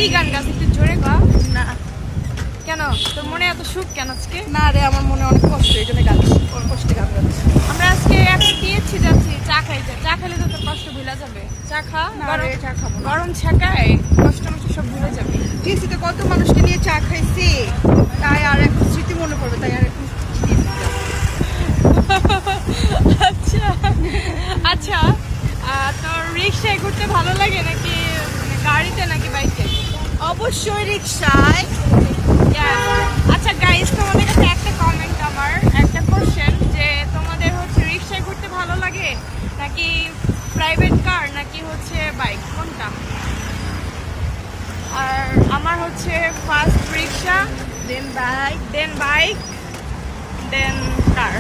কি গান গাছ একটু জোরে গা। না কেন তোর মনে এত সুখ কেন আজকে? না রে, আমার মনে অনেক কষ্ট, এই জন্য গান কষ্টে গান গাচ্ছি। আমরা আজকে একটা দিয়েছি যাচ্ছি চা খাইতে। চা খেলে তো তোর কষ্ট ভুলে যাবে। চা খা, না গরম রে, চা খাবো না। গরম ছাকায় কষ্ট মষ্ট সব ভুলে যাবে। টিএসসিতে কত মানুষকে নিয়ে চা খাইছি, তাই আর এখন স্মৃতি মনে পড়বে, তাই আর এখন আচ্ছা আচ্ছা, তোর রিক্সায় ঘুরতে ভালো লাগে নাকি মানে গাড়িতে নাকি বাইকে? অবশ্যই রিক্সায়। আচ্ছা গাইস, তোমাদের কাছে একটা কমেন্ট, আমার একটা কোশ্চেন, যে তোমাদের হচ্ছে রিক্সায় ঘুরতে ভালো লাগে নাকি প্রাইভেট কার নাকি হচ্ছে বাইক, কোনটা? আর আমার হচ্ছে ফার্স্ট রিক্সা, দেন বাইক। দেন বাইক, দেন কার।